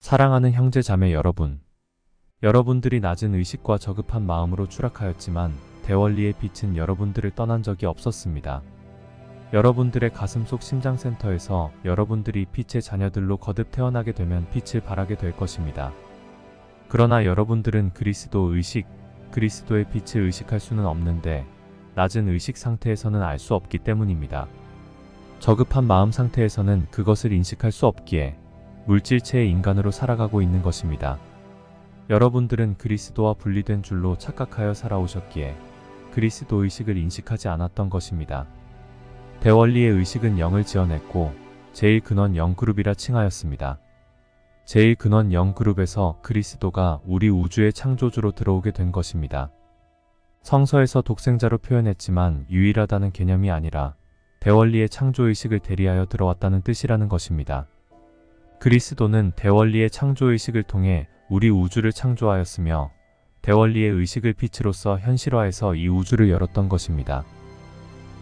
사랑하는 형제 자매 여러분, 여러분들이 낮은 의식과 저급한 마음으로 추락하였지만 대원리의 빛은 여러분들을 떠난 적이 없었습니다. 여러분들의 가슴속 심장센터에서 여러분들이 빛의 자녀들로 거듭 태어나게 되면 빛을 발하게 될 것입니다. 그러나 여러분들은 그리스도 의식, 그리스도의 빛을 의식할 수는 없는데 낮은 의식 상태에서는 알 수 없기 때문입니다. 저급한 마음 상태에서는 그것을 인식할 수 없기에 물질체의 인간으로 살아가고 있는 것입니다. 여러분들은 그리스도와 분리된 줄로 착각하여 살아오셨기에 그리스도 의식을 인식하지 않았던 것입니다. 대원리의 의식은 영을 지어냈고 제일 근원 영그룹이라 칭하였습니다. 제일 근원 영그룹에서 그리스도가 우리 우주의 창조주로 들어오게 된 것입니다. 성서에서 독생자로 표현했지만 유일하다는 개념이 아니라 대원리의 창조의식을 대리하여 들어왔다는 뜻이라는 것입니다. 그리스도는 대원리의 창조의식을 통해 우리 우주를 창조하였으며 대원리의 의식을 빛으로서 현실화해서 이 우주를 열었던 것입니다.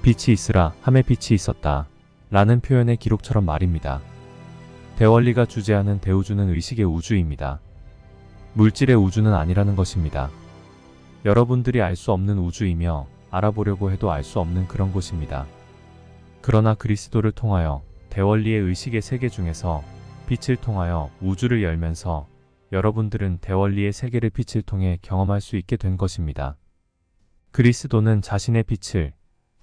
빛이 있으라 함에 빛이 있었다 라는 표현의 기록처럼 말입니다. 대원리가 주재하는 대우주는 의식의 우주입니다. 물질의 우주는 아니라는 것입니다. 여러분들이 알 수 없는 우주이며 알아보려고 해도 알 수 없는 그런 곳입니다. 그러나 그리스도를 통하여 대원리의 의식의 세계 중에서 빛을 통하여 우주를 열면서 여러분들은 대원리의 세계를 빛을 통해 경험할 수 있게 된 것입니다. 그리스도는 자신의 빛을,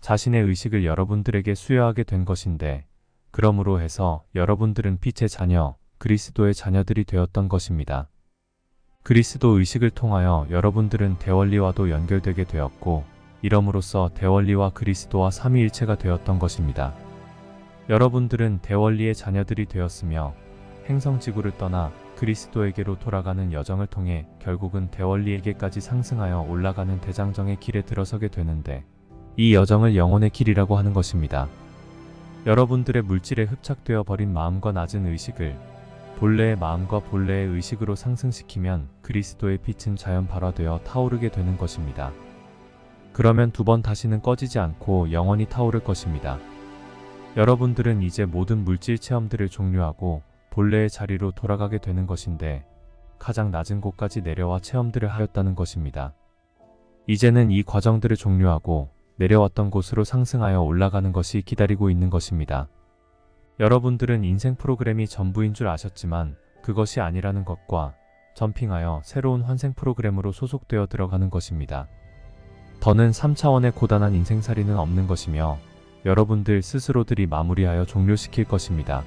자신의 의식을 여러분들에게 수여하게 된 것인데 그러므로 해서 여러분들은 빛의 자녀, 그리스도의 자녀들이 되었던 것입니다. 그리스도 의식을 통하여 여러분들은 대원리와도 연결되게 되었고 이러므로써 대원리와 그리스도와 삼위일체가 되었던 것입니다. 여러분들은 대원리의 자녀들이 되었으며 행성지구를 떠나 그리스도에게로 돌아가는 여정을 통해 결국은 대원리에게까지 상승하여 올라가는 대장정의 길에 들어서게 되는데 이 여정을 영혼의 길이라고 하는 것입니다. 여러분들의 물질에 흡착되어 버린 마음과 낮은 의식을 본래의 마음과 본래의 의식으로 상승시키면 그리스도의 빛은 자연 발화되어 타오르게 되는 것입니다. 그러면 두 번 다시는 꺼지지 않고 영원히 타오를 것입니다. 여러분들은 이제 모든 물질 체험들을 종료하고 본래의 자리로 돌아가게 되는 것인데 가장 낮은 곳까지 내려와 체험들을 하였다는 것입니다. 이제는 이 과정들을 종료하고 내려왔던 곳으로 상승하여 올라가는 것이 기다리고 있는 것입니다. 여러분들은 인생 프로그램이 전부인 줄 아셨지만 그것이 아니라는 것과 점핑하여 새로운 환생 프로그램으로 소속되어 들어가는 것입니다. 더는 3차원의 고단한 인생살이는 없는 것이며 여러분들 스스로들이 마무리하여 종료시킬 것입니다.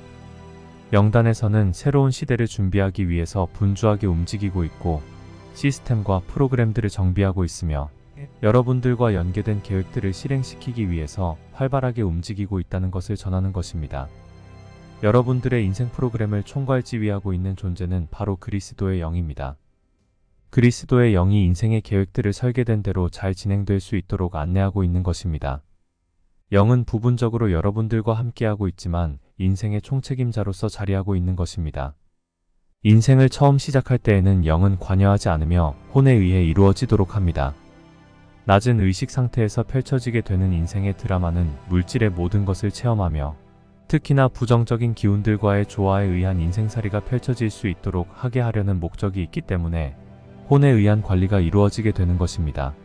영단에서는 새로운 시대를 준비하기 위해서 분주하게 움직이고 있고 시스템과 프로그램들을 정비하고 있으며 여러분들과 연계된 계획들을 실행시키기 위해서 활발하게 움직이고 있다는 것을 전하는 것입니다. 여러분들의 인생 프로그램을 총괄지휘하고 있는 존재는 바로 그리스도의 영입니다. 그리스도의 영이 인생의 계획들을 설계된 대로 잘 진행될 수 있도록 안내하고 있는 것입니다. 영은 부분적으로 여러분들과 함께하고 있지만 인생의 총책임자로서 자리하고 있는 것입니다. 인생을 처음 시작할 때에는 영은 관여하지 않으며 혼에 의해 이루어지도록 합니다. 낮은 의식 상태에서 펼쳐지게 되는 인생의 드라마는 물질의 모든 것을 체험하며 특히나 부정적인 기운들과의 조화에 의한 인생살이가 펼쳐질 수 있도록 하게 하려는 목적이 있기 때문에 혼에 의한 관리가 이루어지게 되는 것입니다.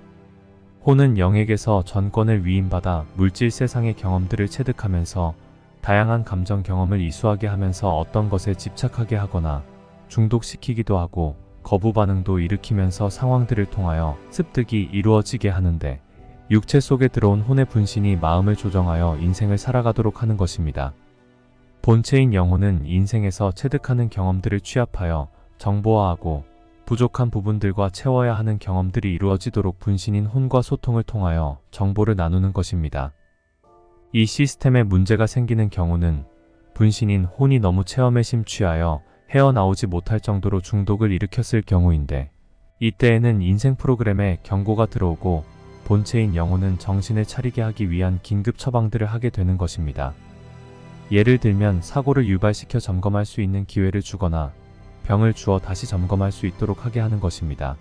혼은 영에게서 전권을 위임받아 물질 세상의 경험들을 체득하면서 다양한 감정 경험을 이수하게 하면서 어떤 것에 집착하게 하거나 중독시키기도 하고 거부 반응도 일으키면서 상황들을 통하여 습득이 이루어지게 하는데 육체 속에 들어온 혼의 분신이 마음을 조정하여 인생을 살아가도록 하는 것입니다. 본체인 영혼은 인생에서 체득하는 경험들을 취합하여 정보화하고 부족한 부분들과 채워야 하는 경험들이 이루어지도록 분신인 혼과 소통을 통하여 정보를 나누는 것입니다. 이 시스템에 문제가 생기는 경우는 분신인 혼이 너무 체험에 심취하여 헤어나오지 못할 정도로 중독을 일으켰을 경우인데 이때에는 인생 프로그램에 경고가 들어오고 본체인 영혼은 정신을 차리게 하기 위한 긴급 처방들을 하게 되는 것입니다. 예를 들면 사고를 유발시켜 점검할 수 있는 기회를 주거나 병을 주어 다시 점검할 수 있도록 하게 하는 것입니다.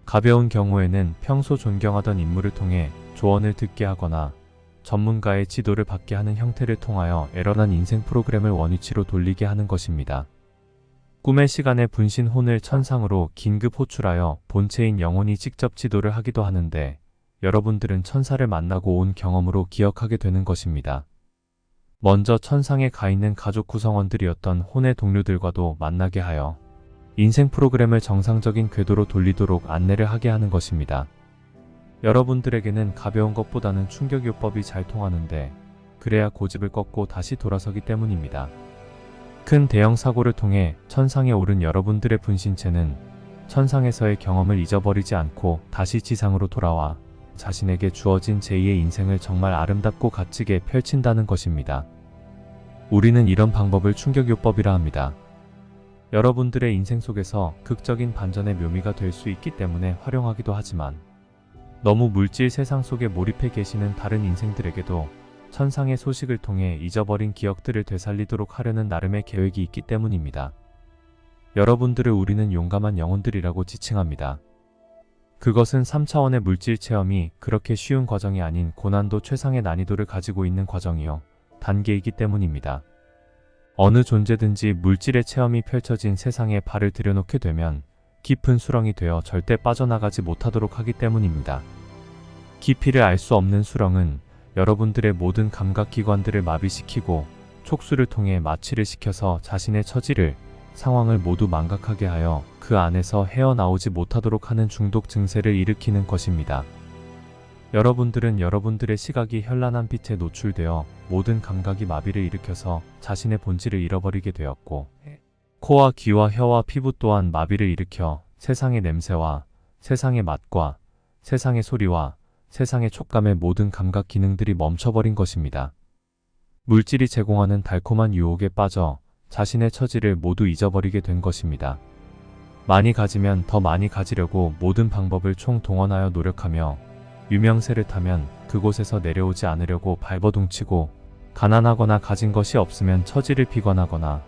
가벼운 경우에는 평소 존경하던 인물을 통해 조언을 듣게 하거나 전문가의 지도를 받게 하는 형태를 통하여 에러난 인생 프로그램을 원위치로 돌리게 하는 것입니다. 꿈의 시간에 분신 혼을 천상으로 긴급 호출하여 본체인 영혼이 직접 지도를 하기도 하는데 여러분들은 천사를 만나고 온 경험으로 기억하게 되는 것입니다. 먼저 천상에 가 있는 가족 구성원들이었던 혼의 동료들과도 만나게 하여 인생 프로그램을 정상적인 궤도로 돌리도록 안내를 하게 하는 것입니다. 여러분들에게는 가벼운 것보다는 충격요법이 잘 통하는데 그래야 고집을 꺾고 다시 돌아서기 때문입니다. 큰 대형 사고를 통해 천상에 오른 여러분들의 분신체는 천상에서의 경험을 잊어버리지 않고 다시 지상으로 돌아와 자신에게 주어진 제2의 인생을 정말 아름답고 값지게 펼친다는 것입니다. 우리는 이런 방법을 충격요법이라 합니다. 여러분들의 인생 속에서 극적인 반전의 묘미가 될 수 있기 때문에 활용하기도 하지만 너무 물질 세상 속에 몰입해 계시는 다른 인생들에게도 천상의 소식을 통해 잊어버린 기억들을 되살리도록 하려는 나름의 계획이 있기 때문입니다. 여러분들을 우리는 용감한 영혼들이라고 지칭합니다. 그것은 3차원의 물질 체험이 그렇게 쉬운 과정이 아닌 고난도 최상의 난이도를 가지고 있는 과정이요, 단계이기 때문입니다. 어느 존재든지 물질의 체험이 펼쳐진 세상에 발을 들여놓게 되면 깊은 수렁이 되어 절대 빠져나가지 못하도록 하기 때문입니다. 깊이를 알 수 없는 수렁은 여러분들의 모든 감각기관들을 마비시키고 촉수를 통해 마취를 시켜서 자신의 처지를, 상황을 모두 망각하게 하여 그 안에서 헤어나오지 못하도록 하는 중독 증세를 일으키는 것입니다. 여러분들은 여러분들의 시각이 현란한 빛에 노출되어 모든 감각이 마비를 일으켜서 자신의 본질을 잃어버리게 되었고, 코와 귀와 혀와 피부 또한 마비를 일으켜 세상의 냄새와 세상의 맛과 세상의 소리와 세상의 촉감의 모든 감각 기능들이 멈춰버린 것입니다. 물질이 제공하는 달콤한 유혹에 빠져 자신의 처지를 모두 잊어버리게 된 것입니다. 많이 가지면 더 많이 가지려고 모든 방법을 총동원하여 노력하며 유명세를 타면 그곳에서 내려오지 않으려고 발버둥치고, 가난하거나 가진 것이 없으면 처지를 비관하거나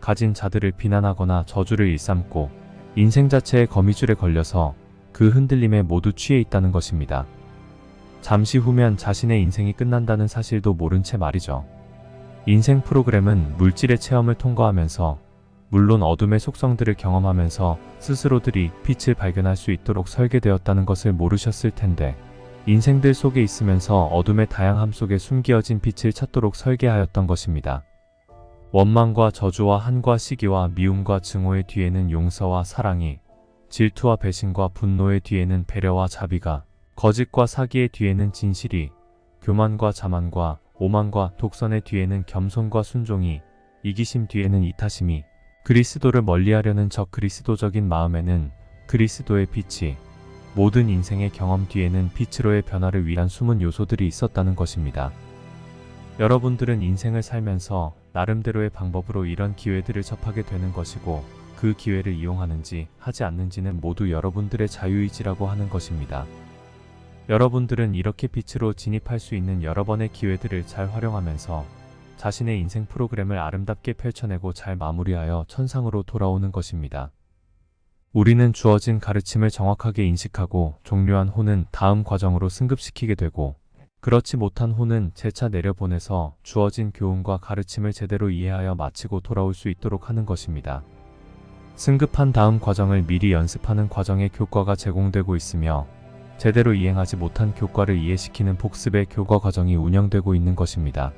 가진 자들을 비난하거나 저주를 일삼고 인생 자체의 거미줄에 걸려서 그 흔들림에 모두 취해 있다는 것입니다. 잠시 후면 자신의 인생이 끝난다는 사실도 모른 채 말이죠. 인생 프로그램은 물질의 체험을 통과하면서, 물론 어둠의 속성들을 경험하면서 스스로들이 빛을 발견할 수 있도록 설계되었다는 것을 모르셨을 텐데, 인생들 속에 있으면서 어둠의 다양함 속에 숨겨진 빛을 찾도록 설계하였던 것입니다. 원망과 저주와 한과 시기와 미움과 증오의 뒤에는 용서와 사랑이, 질투와 배신과 분노의 뒤에는 배려와 자비가, 거짓과 사기의 뒤에는 진실이, 교만과 자만과 오만과 독선의 뒤에는 겸손과 순종이, 이기심 뒤에는 이타심이, 그리스도를 멀리하려는 적 그리스도적인 마음에는 그리스도의 빛이, 모든 인생의 경험 뒤에는 빛으로의 변화를 위한 숨은 요소들이 있었다는 것입니다. 여러분들은 인생을 살면서 나름대로의 방법으로 이런 기회들을 접하게 되는 것이고, 그 기회를 이용하는지 하지 않는지는 모두 여러분들의 자유의지라고 하는 것입니다. 여러분들은 이렇게 빛으로 진입할 수 있는 여러 번의 기회들을 잘 활용하면서 자신의 인생 프로그램을 아름답게 펼쳐내고 잘 마무리하여 천상으로 돌아오는 것입니다. 우리는 주어진 가르침을 정확하게 인식하고 종료한 혼은 다음 과정으로 승급시키게 되고, 그렇지 못한 혼은 재차 내려보내서 주어진 교훈과 가르침을 제대로 이해하여 마치고 돌아올 수 있도록 하는 것입니다. 승급한 다음 과정을 미리 연습하는 과정의 교과가 제공되고 있으며, 제대로 이행하지 못한 교과를 이해시키는 복습의 교과 과정이 운영되고 있는 것입니다.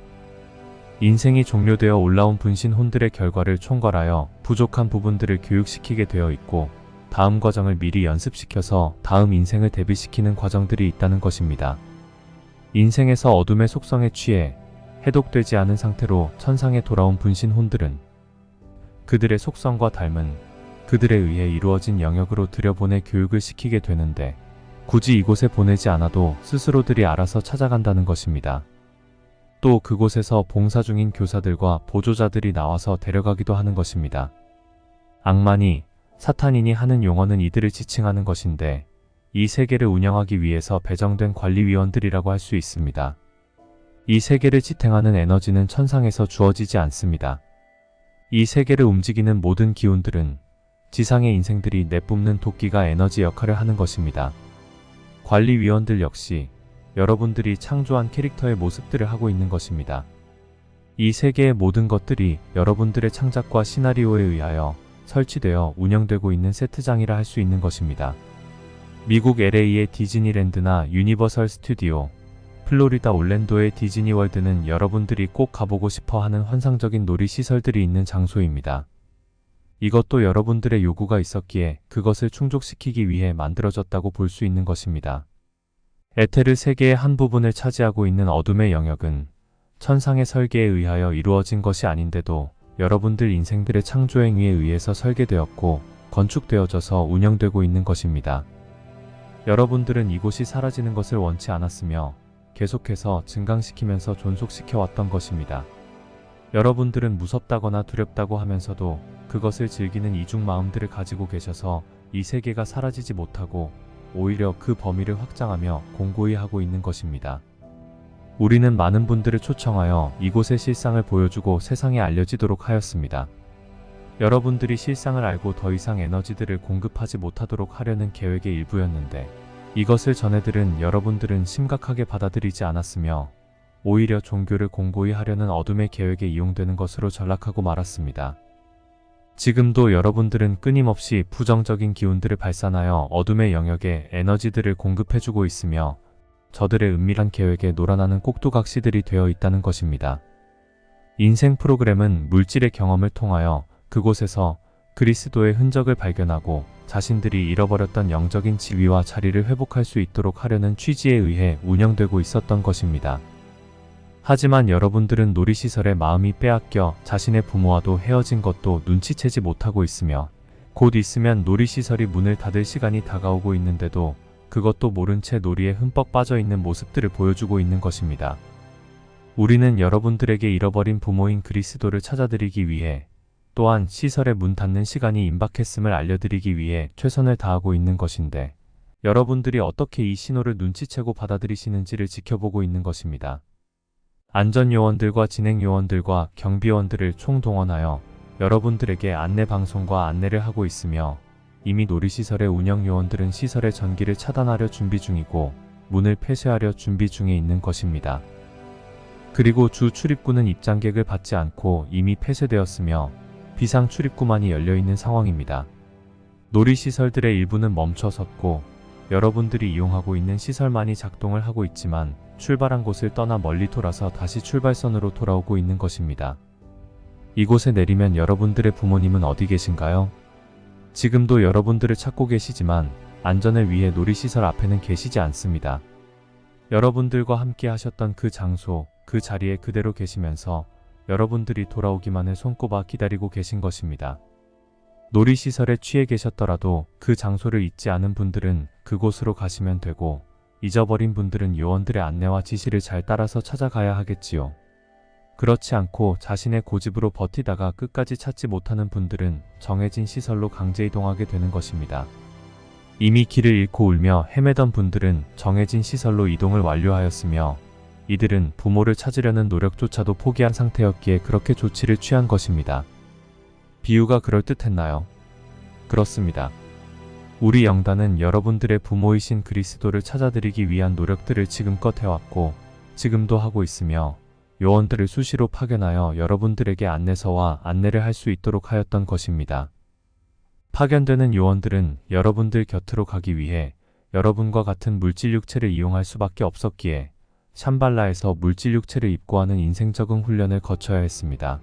인생이 종료되어 올라온 분신 혼들의 결과를 총괄하여 부족한 부분들을 교육시키게 되어 있고, 다음 과정을 미리 연습시켜서 다음 인생을 대비시키는 과정들이 있다는 것입니다. 인생에서 어둠의 속성에 취해 해독되지 않은 상태로 천상에 돌아온 분신 혼들은 그들의 속성과 닮은, 그들에 의해 이루어진 영역으로 들여보내 교육을 시키게 되는데, 굳이 이곳에 보내지 않아도 스스로들이 알아서 찾아간다는 것입니다. 또 그곳에서 봉사 중인 교사들과 보조자들이 나와서 데려가기도 하는 것입니다. 악마니, 사탄이니 하는 용어는 이들을 지칭하는 것인데, 이 세계를 운영하기 위해서 배정된 관리위원들이라고 할 수 있습니다. 이 세계를 지탱하는 에너지는 천상에서 주어지지 않습니다. 이 세계를 움직이는 모든 기운들은 지상의 인생들이 내뿜는 도끼가 에너지 역할을 하는 것입니다. 관리위원들 역시 여러분들이 창조한 캐릭터의 모습들을 하고 있는 것입니다. 이 세계의 모든 것들이 여러분들의 창작과 시나리오에 의하여 설치되어 운영되고 있는 세트장이라 할 수 있는 것입니다. 미국 LA의 디즈니랜드나 유니버설 스튜디오, 플로리다 올랜도의 디즈니월드는 여러분들이 꼭 가보고 싶어 하는 환상적인 놀이시설들이 있는 장소입니다. 이것도 여러분들의 요구가 있었기에 그것을 충족시키기 위해 만들어졌다고 볼 수 있는 것입니다. 에테르 세계의 한 부분을 차지하고 있는 어둠의 영역은 천상의 설계에 의하여 이루어진 것이 아닌데도 여러분들 인생들의 창조행위에 의해서 설계되었고 건축되어져서 운영되고 있는 것입니다. 여러분들은 이곳이 사라지는 것을 원치 않았으며 계속해서 증강시키면서 존속시켜 왔던 것입니다. 여러분들은 무섭다거나 두렵다고 하면서도 그것을 즐기는 이중 마음들을 가지고 계셔서 이 세계가 사라지지 못하고 오히려 그 범위를 확장하며 공고히 하고 있는 것입니다. 우리는 많은 분들을 초청하여 이곳의 실상을 보여주고 세상에 알려지도록 하였습니다. 여러분들이 실상을 알고 더 이상 에너지들을 공급하지 못하도록 하려는 계획의 일부였는데 이것을 전해들은 여러분들은 심각하게 받아들이지 않았으며 오히려 종교를 공고히 하려는 어둠의 계획에 이용되는 것으로 전락하고 말았습니다. 지금도 여러분들은 끊임없이 부정적인 기운들을 발산하여 어둠의 영역에 에너지들을 공급해주고 있으며 저들의 은밀한 계획에 놀아나는 꼭두각시들이 되어 있다는 것입니다. 인생 프로그램은 물질의 경험을 통하여 그곳에서 그리스도의 흔적을 발견하고 자신들이 잃어버렸던 영적인 지위와 자리를 회복할 수 있도록 하려는 취지에 의해 운영되고 있었던 것입니다. 하지만 여러분들은 놀이시설에 마음이 빼앗겨 자신의 부모와도 헤어진 것도 눈치채지 못하고 있으며 곧 있으면 놀이시설이 문을 닫을 시간이 다가오고 있는데도 그것도 모른 채 놀이에 흠뻑 빠져 있는 모습들을 보여주고 있는 것입니다. 우리는 여러분들에게 잃어버린 부모인 그리스도를 찾아드리기 위해 또한 시설의 문 닫는 시간이 임박했음을 알려드리기 위해 최선을 다하고 있는 것인데 여러분들이 어떻게 이 신호를 눈치채고 받아들이시는지를 지켜보고 있는 것입니다. 안전요원들과 진행요원들과 경비원들을 총동원하여 여러분들에게 안내 방송과 안내를 하고 있으며 이미 놀이시설의 운영요원들은 시설의 전기를 차단하려 준비 중이고 문을 폐쇄하려 준비 중에 있는 것입니다. 그리고 주 출입구는 입장객을 받지 않고 이미 폐쇄되었으며 비상 출입구만이 열려있는 상황입니다. 놀이시설들의 일부는 멈춰섰고 여러분들이 이용하고 있는 시설만이 작동을 하고 있지만 출발한 곳을 떠나 멀리 돌아서 다시 출발선으로 돌아오고 있는 것입니다. 이곳에 내리면 여러분들의 부모님은 어디 계신가요? 지금도 여러분들을 찾고 계시지만 안전을 위해 놀이시설 앞에는 계시지 않습니다. 여러분들과 함께 하셨던 그 장소, 그 자리에 그대로 계시면서 여러분들이 돌아오기만을 손꼽아 기다리고 계신 것입니다. 놀이시설에 취해 계셨더라도 그 장소를 잊지 않은 분들은 그곳으로 가시면 되고 잊어버린 분들은 요원들의 안내와 지시를 잘 따라서 찾아가야 하겠지요. 그렇지 않고 자신의 고집으로 버티다가 끝까지 찾지 못하는 분들은 정해진 시설로 강제 이동하게 되는 것입니다. 이미 길을 잃고 울며 헤매던 분들은 정해진 시설로 이동을 완료하였으며 이들은 부모를 찾으려는 노력조차도 포기한 상태였기에 그렇게 조치를 취한 것입니다. 비유가 그럴듯했나요? 그렇습니다. 우리 영단은 여러분들의 부모이신 그리스도를 찾아드리기 위한 노력들을 지금껏 해왔고 지금도 하고 있으며 요원들을 수시로 파견하여 여러분들에게 안내서와 안내를 할 수 있도록 하였던 것입니다. 파견되는 요원들은 여러분들 곁으로 가기 위해 여러분과 같은 물질 육체를 이용할 수밖에 없었기에 샴발라에서 물질 육체를 입고하는 인생 적응 훈련을 거쳐야 했습니다.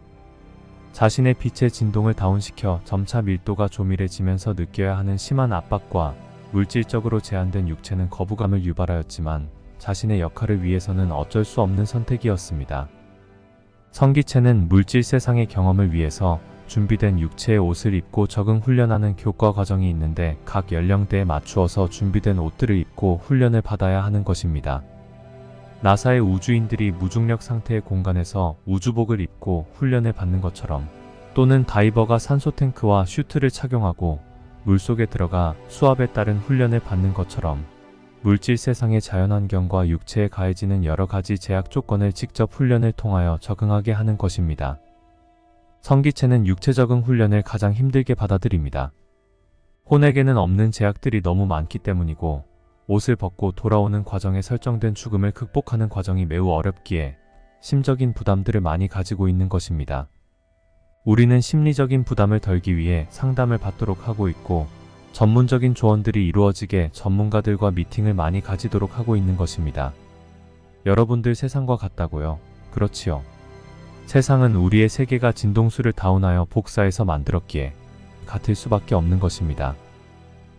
자신의 빛의 진동을 다운시켜 점차 밀도가 조밀해지면서 느껴야 하는 심한 압박과 물질적으로 제한된 육체는 거부감을 유발하였지만 자신의 역할을 위해서는 어쩔 수 없는 선택이었습니다. 성기체는 물질 세상의 경험을 위해서 준비된 육체의 옷을 입고 적응 훈련하는 교과 과정이 있는데 각 연령대에 맞추어서 준비된 옷들을 입고 훈련을 받아야 하는 것입니다. 나사의 우주인들이 무중력 상태의 공간에서 우주복을 입고 훈련을 받는 것처럼 또는 다이버가 산소 탱크와 슈트를 착용하고 물속에 들어가 수압에 따른 훈련을 받는 것처럼 물질 세상의 자연환경과 육체에 가해지는 여러 가지 제약 조건을 직접 훈련을 통하여 적응하게 하는 것입니다. 성기체는 육체 적응 훈련을 가장 힘들게 받아들입니다. 혼에게는 없는 제약들이 너무 많기 때문이고 옷을 벗고 돌아오는 과정에 설정된 죽음을 극복하는 과정이 매우 어렵기에 심적인 부담들을 많이 가지고 있는 것입니다. 우리는 심리적인 부담을 덜기 위해 상담을 받도록 하고 있고, 전문적인 조언들이 이루어지게 전문가들과 미팅을 많이 가지도록 하고 있는 것입니다. 여러분들 세상과 같다고요? 그렇지요. 세상은 우리의 세계가 진동수를 다운하여 복사해서 만들었기에 같을 수밖에 없는 것입니다.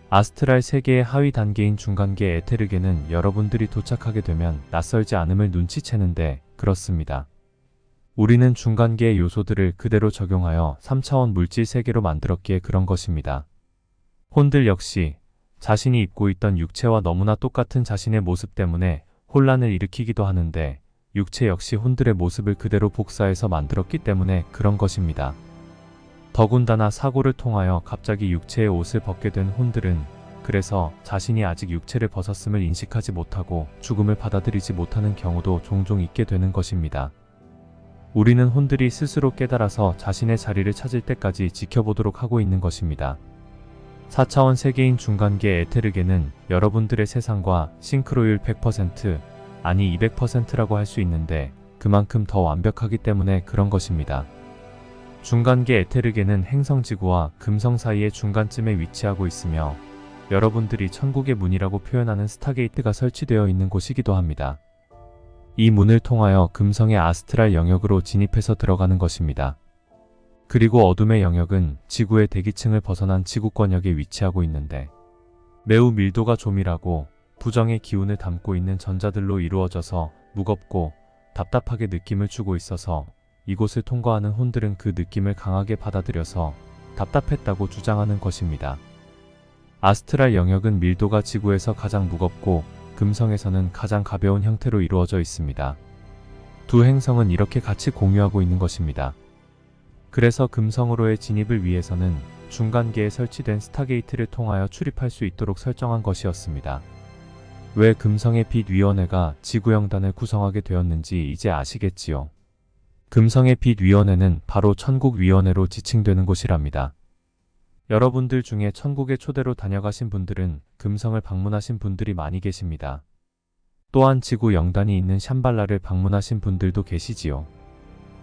아스트랄 세계의 하위 단계인 중간계 에테르계는 여러분들이 도착하게 되면 낯설지 않음을 눈치채는데 그렇습니다. 우리는 중간계의 요소들을 그대로 적용하여 3차원 물질 세계로 만들었기에 그런 것입니다. 혼들 역시 자신이 입고 있던 육체와 너무나 똑같은 자신의 모습 때문에 혼란을 일으키기도 하는데, 육체 역시 혼들의 모습을 그대로 복사해서 만들었기 때문에 그런 것입니다. 더군다나 사고를 통하여 갑자기 육체의 옷을 벗게 된 혼들은 그래서 자신이 아직 육체를 벗었음을 인식하지 못하고 죽음을 받아들이지 못하는 경우도 종종 있게 되는 것입니다. 우리는 혼들이 스스로 깨달아서 자신의 자리를 찾을 때까지 지켜보도록 하고 있는 것입니다. 4차원 세계인 중간계 에테르계는 여러분들의 세상과 싱크로율 100%, 아니 200%라고 할 수 있는데 그만큼 더 완벽하기 때문에 그런 것입니다. 중간계 에테르계는 행성지구와 금성 사이의 중간쯤에 위치하고 있으며 여러분들이 천국의 문이라고 표현하는 스타게이트가 설치되어 있는 곳이기도 합니다. 이 문을 통하여 금성의 아스트랄 영역으로 진입해서 들어가는 것입니다. 그리고 어둠의 영역은 지구의 대기층을 벗어난 지구권역에 위치하고 있는데 매우 밀도가 조밀하고 부정의 기운을 담고 있는 전자들로 이루어져서 무겁고 답답하게 느낌을 주고 있어서 이곳을 통과하는 혼들은 그 느낌을 강하게 받아들여서 답답했다고 주장하는 것입니다. 아스트랄 영역은 밀도가 지구에서 가장 무겁고 금성에서는 가장 가벼운 형태로 이루어져 있습니다. 두 행성은 이렇게 같이 공유하고 있는 것입니다. 그래서 금성으로의 진입을 위해서는 중간계에 설치된 스타게이트를 통하여 출입할 수 있도록 설정한 것이었습니다. 왜 금성의 빛위원회가 지구영단을 구성하게 되었는지 이제 아시겠지요? 금성의 빛위원회는 바로 천국위원회로 지칭되는 곳이랍니다. 여러분들 중에 천국의 초대로 다녀가신 분들은 금성을 방문하신 분들이 많이 계십니다. 또한 지구 영단이 있는 샴발라를 방문하신 분들도 계시지요.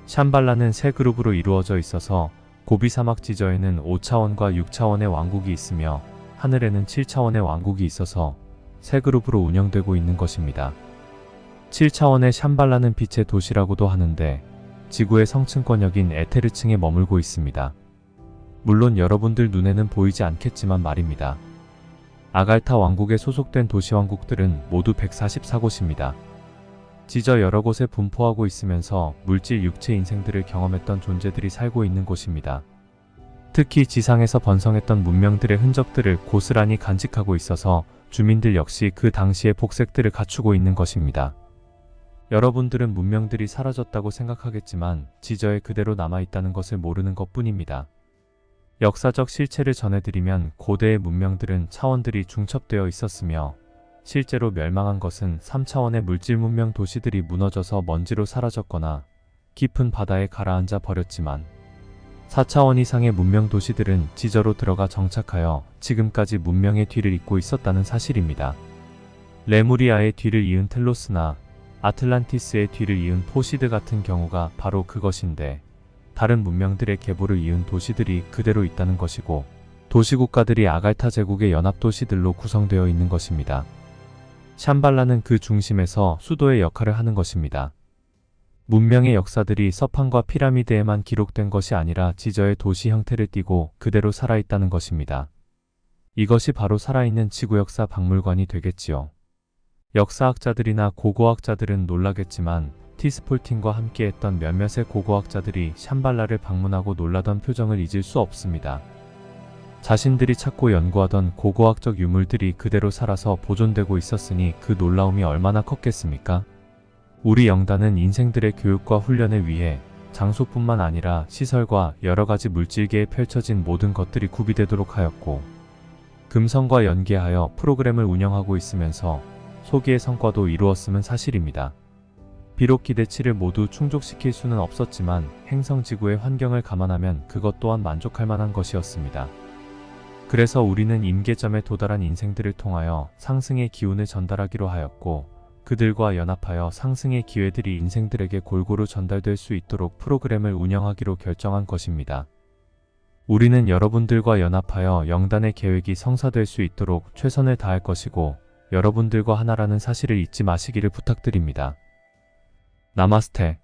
샴발라는 세 그룹으로 이루어져 있어서 고비 사막 지저에는 5차원과 6차원의 왕국이 있으며 하늘에는 7차원의 왕국이 있어서 세 그룹으로 운영되고 있는 것입니다. 7차원의 샴발라는 빛의 도시라고도 하는데 지구의 성층권역인 에테르층에 머물고 있습니다. 물론 여러분들 눈에는 보이지 않겠지만 말입니다. 아갈타 왕국에 소속된 도시왕국들은 모두 144곳입니다. 지저 여러 곳에 분포하고 있으면서 물질 육체 인생들을 경험했던 존재들이 살고 있는 곳입니다. 특히 지상에서 번성했던 문명들의 흔적들을 고스란히 간직하고 있어서 주민들 역시 그 당시의 복색들을 갖추고 있는 것입니다. 여러분들은 문명들이 사라졌다고 생각하겠지만 지저에 그대로 남아있다는 것을 모르는 것뿐입니다. 역사적 실체를 전해드리면 고대의 문명들은 차원들이 중첩되어 있었으며 실제로 멸망한 것은 3차원의 물질 문명 도시들이 무너져서 먼지로 사라졌거나 깊은 바다에 가라앉아 버렸지만 4차원 이상의 문명 도시들은 지저로 들어가 정착하여 지금까지 문명의 뒤를 잇고 있었다는 사실입니다. 레무리아의 뒤를 이은 텔로스나 아틀란티스의 뒤를 이은 포시드 같은 경우가 바로 그것인데 다른 문명들의 계보를 이은 도시들이 그대로 있다는 것이고 도시국가들이 아갈타 제국의 연합도시들로 구성되어 있는 것입니다. 샴발라는 그 중심에서 수도의 역할을 하는 것입니다. 문명의 역사들이 서판과 피라미드에만 기록된 것이 아니라 지저의 도시 형태를 띠고 그대로 살아있다는 것입니다. 이것이 바로 살아있는 지구 역사 박물관이 되겠지요. 역사학자들이나 고고학자들은 놀라겠지만 티스폴팅과 함께했던 몇몇의 고고학자들이 샴발라를 방문하고 놀라던 표정을 잊을 수 없습니다. 자신들이 찾고 연구하던 고고학적 유물들이 그대로 살아서 보존되고 있었으니 그 놀라움이 얼마나 컸겠습니까? 우리 영단은 인생들의 교육과 훈련을 위해 장소뿐만 아니라 시설과 여러가지 물질계에 펼쳐진 모든 것들이 구비되도록 하였고 금성과 연계하여 프로그램을 운영하고 있으면서 소기의 성과도 이루었음은 사실입니다. 비록 기대치를 모두 충족시킬 수는 없었지만 행성지구의 환경을 감안하면 그것 또한 만족할 만한 것이었습니다. 그래서 우리는 임계점에 도달한 인생들을 통하여 상승의 기운을 전달하기로 하였고 그들과 연합하여 상승의 기회들이 인생들에게 골고루 전달될 수 있도록 프로그램을 운영하기로 결정한 것입니다. 우리는 여러분들과 연합하여 영단의 계획이 성사될 수 있도록 최선을 다할 것이고 여러분들과 하나라는 사실을 잊지 마시기를 부탁드립니다. 나마스테.